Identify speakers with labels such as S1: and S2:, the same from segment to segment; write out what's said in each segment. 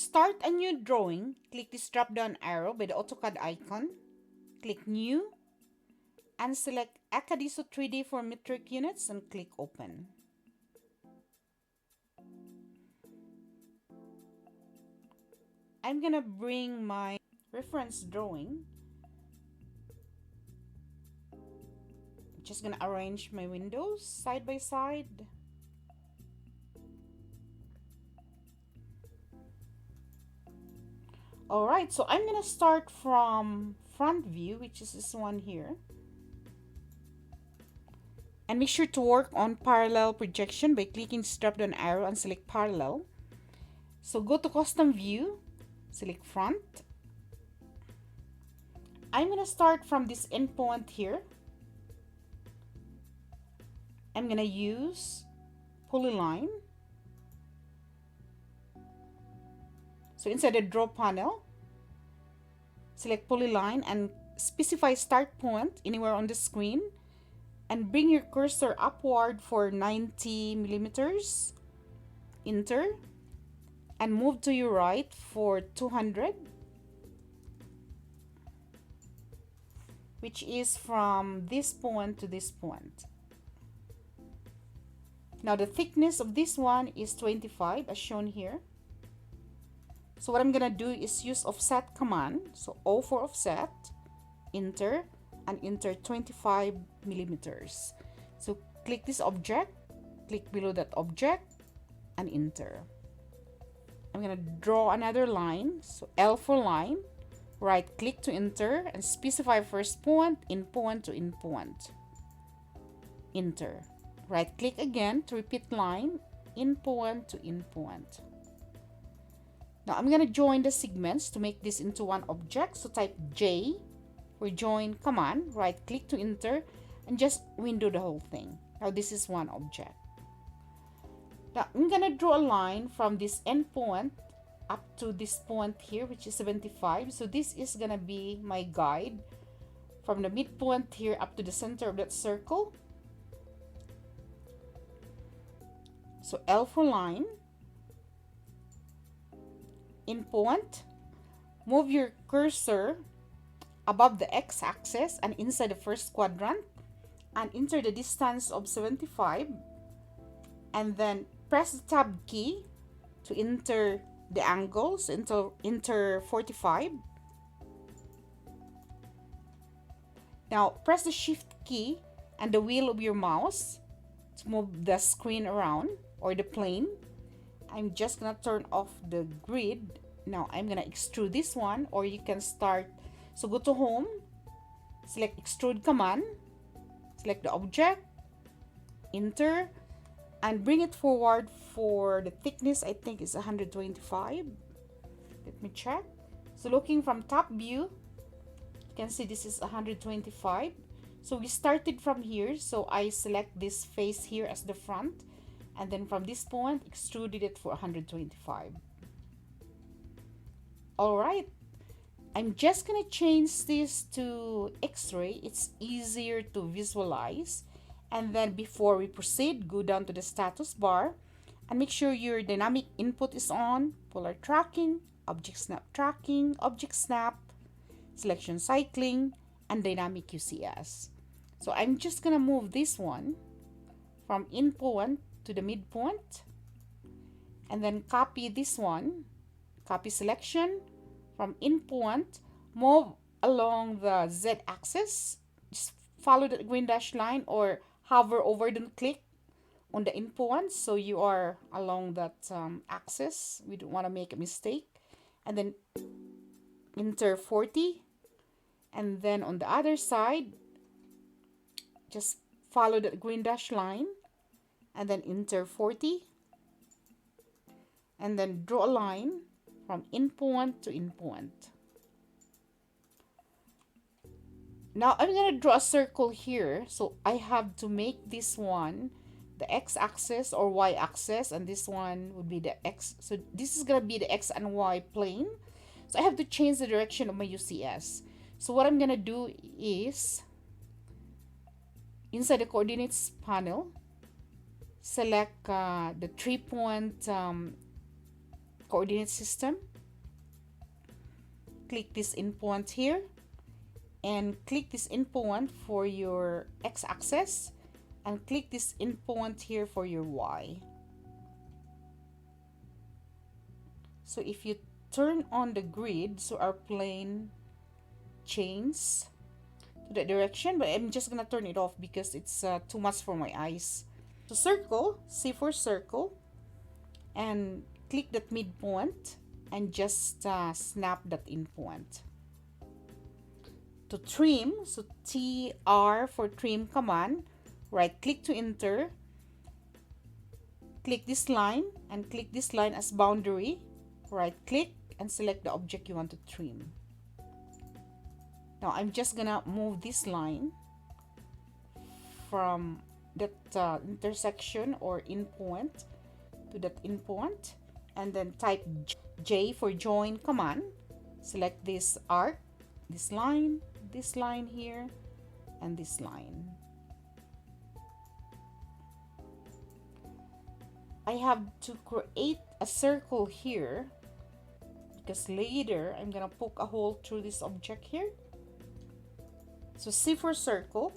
S1: start a new drawing, click this drop down arrow by the AutoCAD icon, click New, and select Acadiso 3D for metric units and click Open. I'm gonna bring my reference drawing. Just gonna arrange my windows side by side. Alright, so I'm gonna start from front view, which is this one here. And make sure to work on parallel projection by clicking this drop down arrow and select parallel. So go to custom view, select front. I'm gonna start from this endpoint here. I'm gonna use polyline. So inside the draw panel, select polyline and specify start point anywhere on the screen and bring your cursor upward for 90 millimeters. Enter and move to your right for 200, which is from this point to this point. Now the thickness of this one is 25 as shown here. So what I'm gonna do is use offset command. So O for offset, enter, and enter 25 millimeters. So click this object, click below that object, and enter. I'm gonna draw another line. So L for line, right click to enter, and specify first point, in point to in point. Enter. Right click again to repeat line, in point to in point. Now I'm gonna join the segments to make this into one object. So type J for join command, right click to enter, and just window the whole thing. Now this is one object. Now I'm gonna draw a line from this end point up to this point here, which is 75. So this is gonna be my guide from the midpoint here up to the center of that circle. So L for line, in point, move your cursor above the x-axis and inside the first quadrant and enter the distance of 75, and then press the tab key to enter the angles, enter 45. Now press the shift key and the wheel of your mouse to move the screen around or the plane. I'm just gonna turn off the grid. Now I'm gonna extrude this one, or you can start. So go to home, select extrude command, select the object, enter, and bring it forward for the thickness. I think is 125. Let me check. So looking from top view, you can see this is 125. So we started from here, so I select this face here as the front, and then from this point extruded it for 125. All right, I'm just gonna change this to X-ray. It's easier to visualize. And then before we proceed, go down to the status bar and make sure your dynamic input is on, polar tracking, object snap tracking, object snap, selection cycling, and dynamic QCS. So I'm just gonna move this one from in point to the midpoint, and then copy this one, copy selection from in point, move along the Z axis, just follow the green dash line or hover over, don't click on the in point, so you are along that axis. We don't want to make a mistake. And then enter 40, and then on the other side just follow the green dash line and then enter 40, and then draw a line from in point to in point. Now I'm gonna draw a circle here, so I have to make this one the x-axis or y-axis, and this one would be the x. So this is gonna be the x and y plane. So I have to change the direction of my UCS. So what I'm gonna do is, inside the coordinates panel, select the 3-point coordinate system. click this endpoint here and click this endpoint for your x-axis and click this endpoint here for your y. So if you turn on the grid, so our plane changes to that direction, but I'm just gonna turn it off because it's too much for my eyes. So circle, C for circle, and click that midpoint and just snap that endpoint. To trim, so TR for trim command, right click to enter, click this line and click this line as boundary, right click and select the object you want to trim. Now I'm just gonna move this line from that intersection or endpoint to that endpoint, and then type J for join command, select this arc, this line here, and this line. I have to create a circle here because later I'm gonna poke a hole through this object here. So C for circle,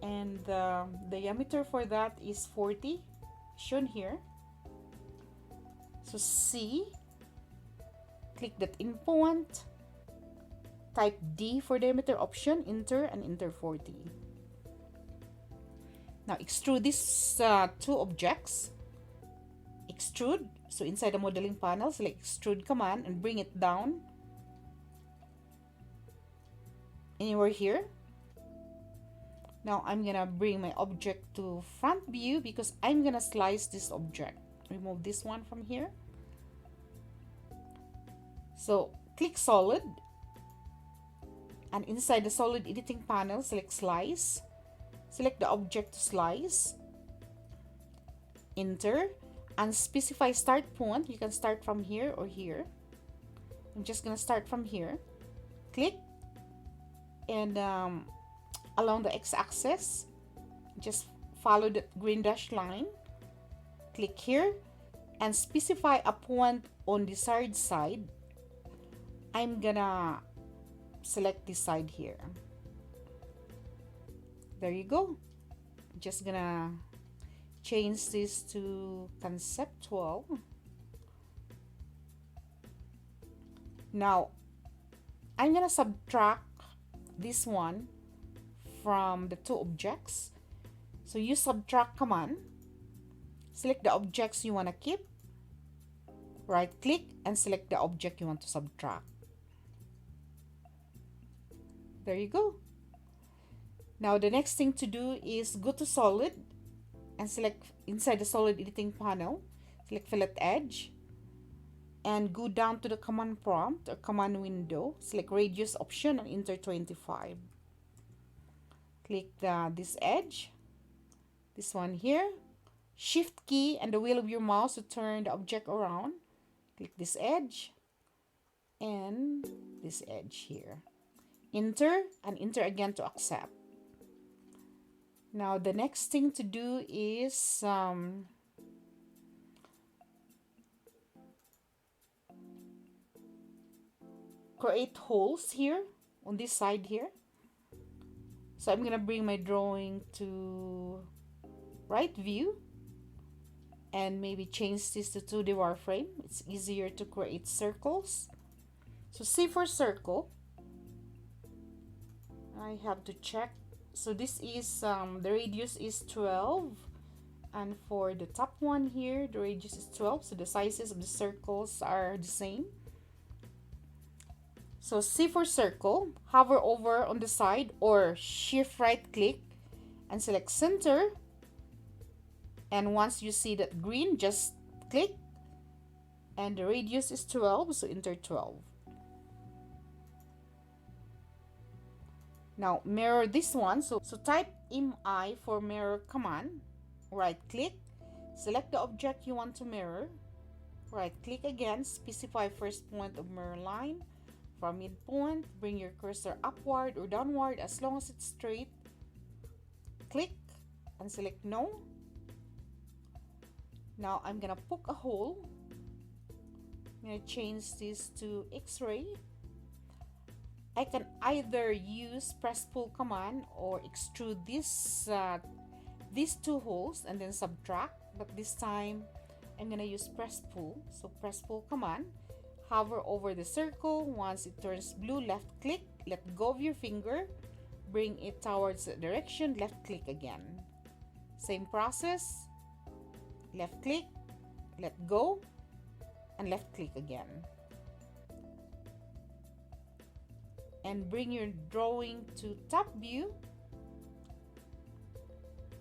S1: and the diameter for that is 40, shown here. So C, click that endpoint, type D for diameter option, enter, and enter 40. Now extrude these two objects. Extrude, so inside the modeling panel, select extrude command and bring it down anywhere here. Now I'm gonna bring my object to front view because I'm gonna slice this object. Remove this one from here. So click solid, and inside the solid editing panel, select slice. Select the object to slice, enter, and specify start point. You can start from here or here. I'm just gonna start from here. Click, and along the x-axis, just follow the green dashed line. Click here and specify a point on the desired side. I'm gonna select this side here. There you go. Just gonna change this to conceptual. Now I'm gonna subtract this one from the two objects. So use subtract command, select the objects you want to keep, right click and select the object you want to subtract. There you go. Now the next thing to do is go to solid and select inside the solid editing panel, select fillet edge and go down to the command prompt or command window, select radius option and enter 25. Click this edge, this one here, shift key and the wheel of your mouse to turn the object around. Click this edge and this edge here. Enter and enter again to accept. Now the next thing to do is create holes here on this side here. So I'm gonna bring my drawing to right view and maybe change this to 2D wireframe. It's easier to create circles. So C for circle, I have to check. So this is the radius is 12, and for the top one here the radius is 12, so the sizes of the circles are the same. So C for circle, hover over on the side or shift right click and select center, and once you see that green just click, and the radius is 12, so enter 12. Now mirror this one, so type MI for mirror command, right click, select the object you want to mirror, right click again, specify first point of mirror line. From midpoint, bring your cursor upward or downward as long as it's straight. Click and select no. Now I'm gonna poke a hole I'm going to change this to X-ray. I can either use press pull command or extrude these two holes and then subtract, but this time I'm gonna use press pull. So press pull command, hover over the circle. Once it turns blue, left click, let go of your finger, bring it towards the direction, left click again. Same process, left click, let go, and left click again. And bring your drawing to top view.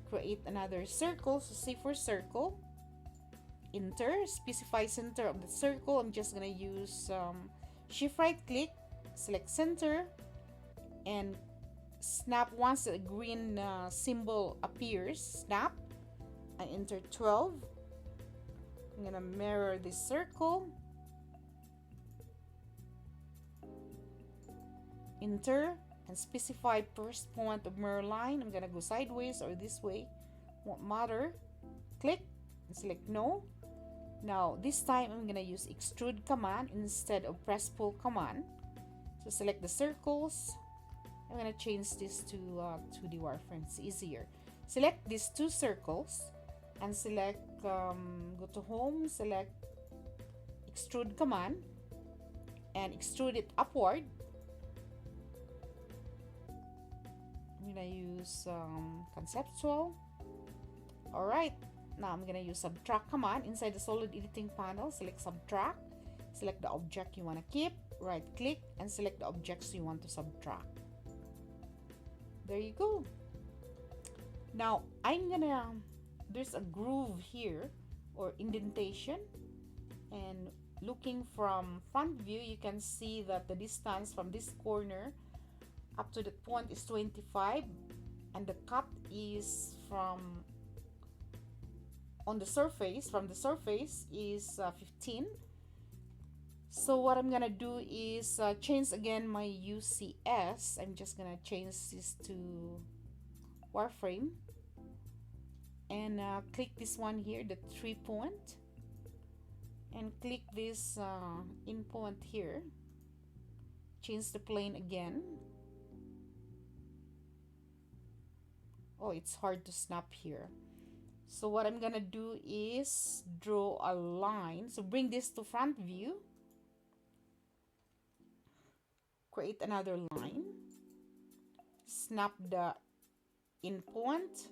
S1: Create another circle. So say for circle, enter, specify center of the circle. I'm just gonna use shift right click, select center, and snap. Once the green symbol appears, snap and enter 12. I'm gonna mirror this circle, enter, and specify first point of mirror line. I'm gonna go sideways or this way, won't matter. Click and select no. Now this time I'm gonna use extrude command instead of press pull command. So select the circles. I'm gonna change this to 2D wireframe. It's easier. Select these two circles and select go to home, select extrude command and extrude it upward. I'm gonna use conceptual. All right, now I'm gonna use subtract command inside the solid editing panel. Select subtract, select the object you want to keep, right click, and select the objects you want to subtract. There you go. Now there's a groove here or indentation, and looking from front view you can see that the distance from this corner up to the point is 25, and the cut is from the surface is 15. So what I'm gonna do is change again my UCS. I'm just gonna change this to wireframe and click this one here, the 3 point, and click this in point here, change the plane again. Oh, it's hard to snap here. So what I'm gonna do is draw a line. So bring this to front view, create another line, snap the in point,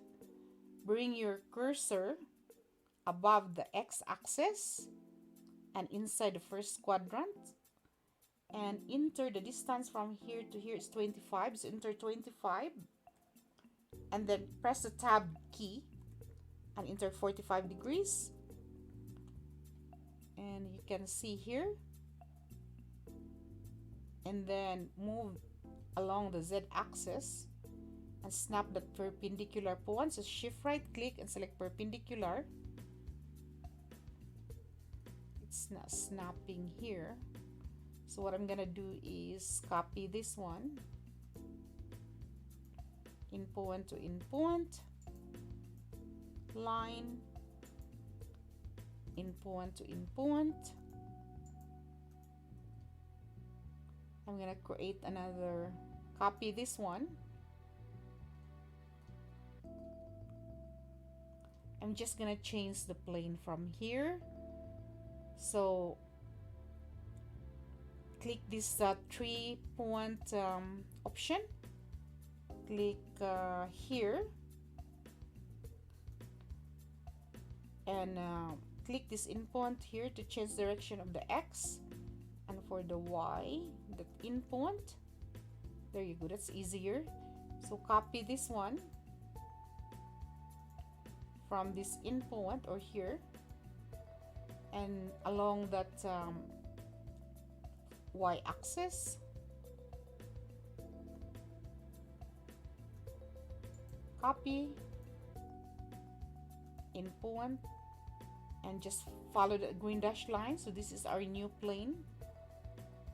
S1: bring your cursor above the x-axis and inside the first quadrant, and enter the distance from here to here is 25. So enter 25 and then press the tab key and enter 45 degrees, and you can see here, and then move along the z-axis and snap that perpendicular point. So shift right click and select perpendicular. It's not snapping here. So what I'm gonna do is copy this one, in point to in point, line, in point to in point. I'm gonna create another, copy this one. I'm just gonna change the plane from here. So click this 3 point option, click here, and click this in point here to change direction of the X, and for the Y, the in point. There you go, that's easier. So copy this one from this in point or here, and along that y-axis, copy, in point, and just follow the green dashed line. So this is our new plane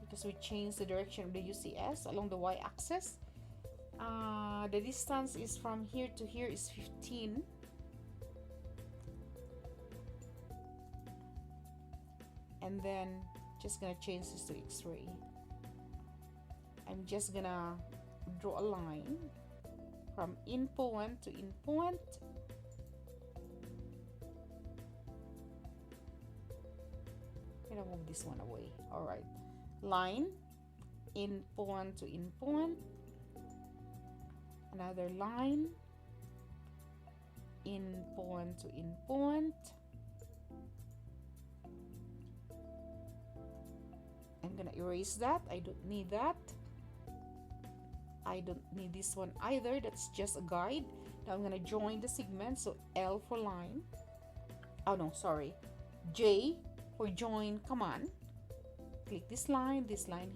S1: because we changed the direction of the UCS along the y-axis. The distance is from here to here is 15. And then just gonna change this to X-ray. I'm just gonna draw a line from endpoint to endpoint. I'm gonna move this one away. All right, line, endpoint to endpoint, another line, endpoint to endpoint. I'm gonna erase that. I don't need that. I don't need this one either. That's just a guide. Now I'm gonna join the segment. So L for line. Oh no, sorry. J for join command. Click this line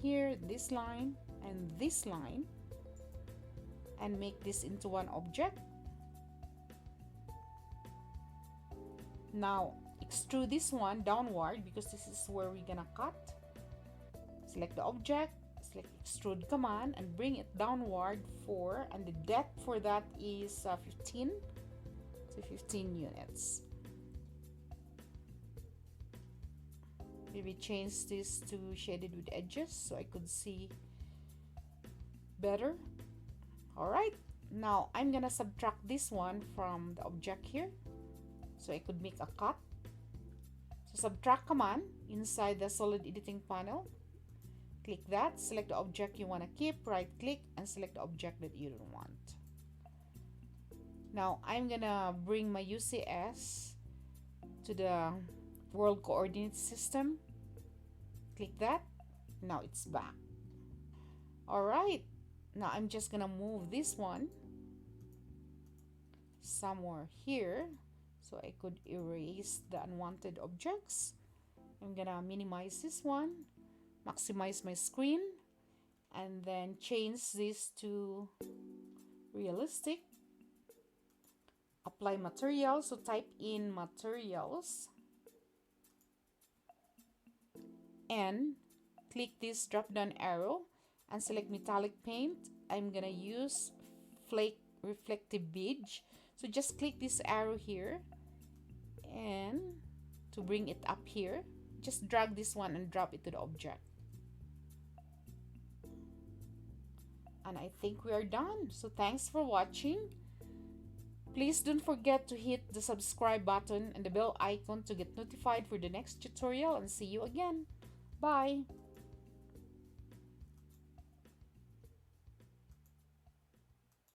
S1: here, this line, and this line, and make this into one object. Now extrude this one downward because this is where we're gonna cut. Select the object, select extrude command, and bring it downward and the depth for that is 15. So 15 units. Maybe change this to shaded with edges so I could see better. All right, now I'm gonna subtract this one from the object here so I could make a cut. So subtract command inside the solid editing panel. Click that, select the object you want to keep, right click, and select the object that you don't want. Now I'm gonna bring my UCS to the world coordinate system. Click that. Now it's back. All right, now I'm just gonna move this one somewhere here so I could erase the unwanted objects. I'm gonna minimize this one, maximize my screen, and then change this to realistic. Apply materials, so type in materials and click this drop down arrow and select metallic paint. I'm gonna use flake reflective beige, so just click this arrow here and to bring it up here, just drag this one and drop it to the object. And I think we are done. So thanks for watching. Please don't forget to hit the subscribe button and the bell icon to get notified for the next tutorial, and see you again. Bye.